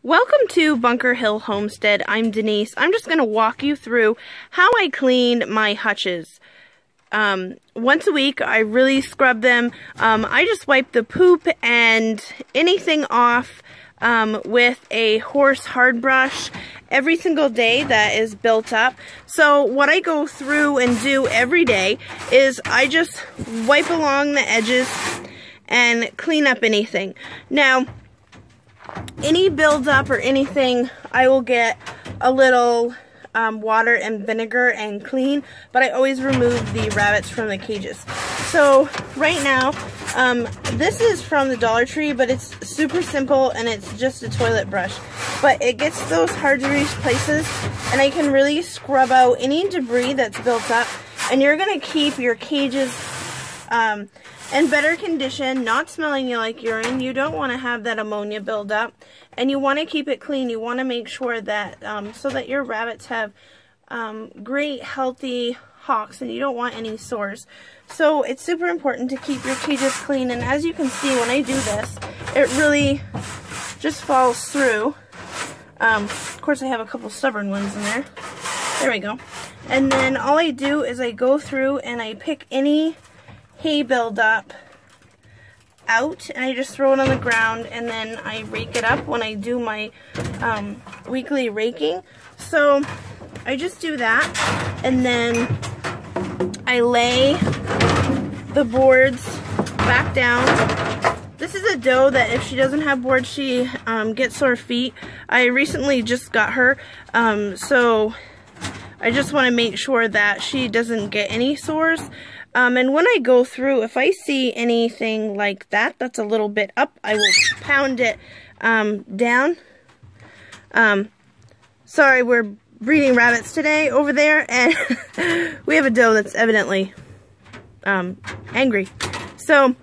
Welcome to Bunker Hill Homestead. I'm Denise. I'm just going to walk you through how I clean my hutches. Once a week, I really scrub them. I just wipe the poop and anything off with a horse hard brush every single day that is built up. So what I go through and do every day is I just wipe along the edges and clean up anything. Now, any buildup or anything, I will get a little water and vinegar and clean, but I always remove the rabbits from the cages. So right now, this is from the Dollar Tree, but it's super simple and it's just a toilet brush. But it gets those hard to reach places and I can really scrub out any debris that's built up, and you're going to keep your cages in better condition, not smelling like urine. You don't want to have that ammonia build up, and you want to keep it clean. You want to make sure that so that your rabbits have great healthy hocks and you don't want any sores. So it's super important to keep your cages clean, and as you can see when I do this, it really just falls through. Of course I have a couple stubborn ones in there. There we go. And then all I do is I go through and I pick any hay buildup out and I just throw it on the ground, and then I rake it up when I do my weekly raking. So I just do that, and then I lay the boards back down. This is a doe that if she doesn't have boards, she gets sore feet. I recently just got her, so I just want to make sure that she doesn't get any sores. And when I go through, if I see anything like that that's a little bit up, I will pound it down. Sorry, we're breeding rabbits today over there, and we have a doe that's evidently angry. So,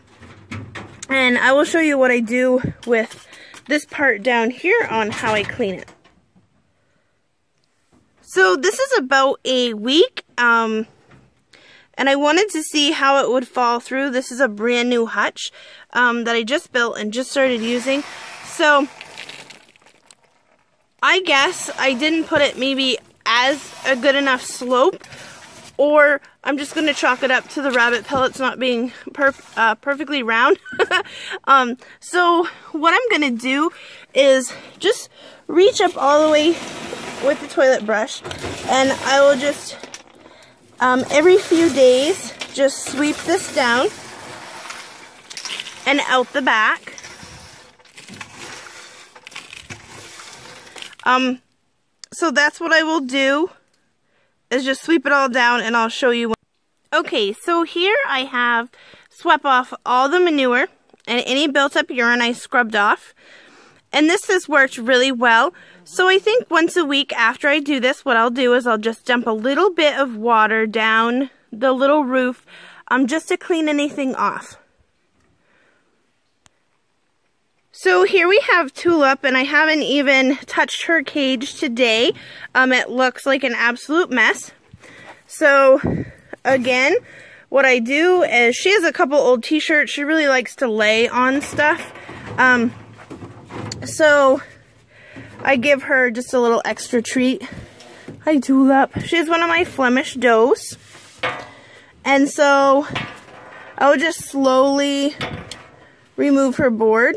and I will show you what I do with this part down here on how I clean it. So this is about a week, and I wanted to see how it would fall through. This is a brand new hutch that I just built and just started using. So I guess I didn't put it maybe as a good enough slope, or I'm just going to chalk it up to the rabbit pellets not being perfectly round. So what I'm going to do is just reach up all the way with the toilet brush, and I will just every few days just sweep this down and out the back. So that's what I will do, is just sweep it all down, and I'll show you. Okay, so here I have swept off all the manure and any built up urine I scrubbed off. And this has worked really well. So I think once a week after I do this, what I'll do is I'll just dump a little bit of water down the little roof just to clean anything off. So here we have Tulip, and I haven't even touched her cage today. It looks like an absolute mess. So again, what I do is, she has a couple old t-shirts. She really likes to lay on stuff. So I give her just a little extra treat. Hi, Tulip. She's one of my Flemish does. And so I will just slowly remove her board.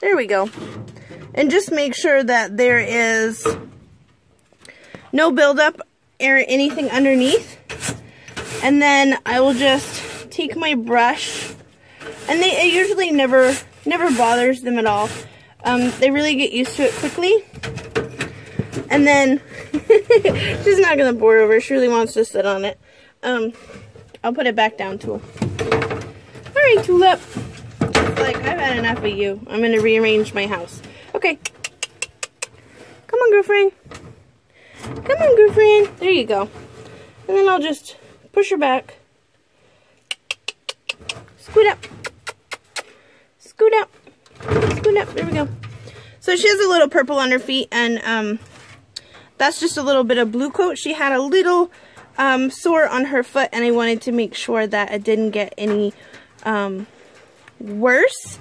There we go. And just make sure that there is no buildup or anything underneath. And then I will just take my brush, and it usually never bothers them at all. They really get used to it quickly. And then she's not gonna board over. She really wants to sit on it. I'll put it back down to her. All right, Tulip. It's like, I've had enough of you. I'm gonna rearrange my house. Okay. Come on, girlfriend. Come on, girlfriend. There you go. And then I'll just push her back. Scoot up. Scoot up. Scoot up. There we go. So she has a little purple on her feet, and that's just a little bit of blue coat. She had a little sore on her foot, and I wanted to make sure that it didn't get any worse.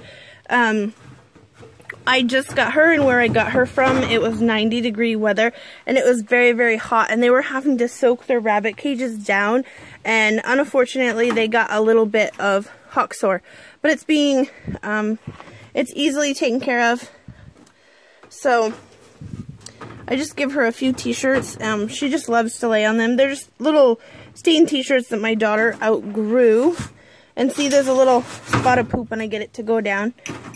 I just got her, and where I got her from, it was 90-degree weather, and it was very, very hot, and they were having to soak their rabbit cages down, and unfortunately, they got a little bit of hawk sore. But it's being, it's easily taken care of. So I just give her a few t-shirts. She just loves to lay on them. They're just little stained t-shirts that my daughter outgrew. And see, there's a little spot of poop when I get it to go down.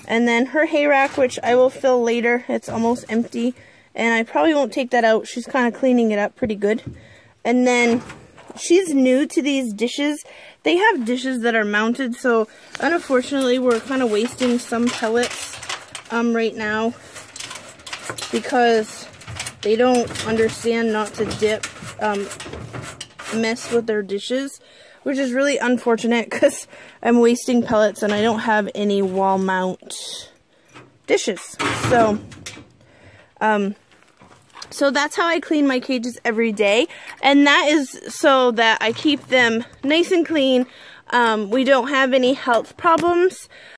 And then her hay rack, which I will fill later. It's almost empty. And I probably won't take that out. She's kind of cleaning it up pretty good. And then she's new to these dishes. They have dishes that are mounted, so unfortunately we're kind of wasting some pellets right now because they don't understand not to dip, mess with their dishes, which is really unfortunate because I'm wasting pellets and I don't have any wall mount dishes. So that's how I clean my cages every day, and that is so that I keep them nice and clean. We don't have any health problems.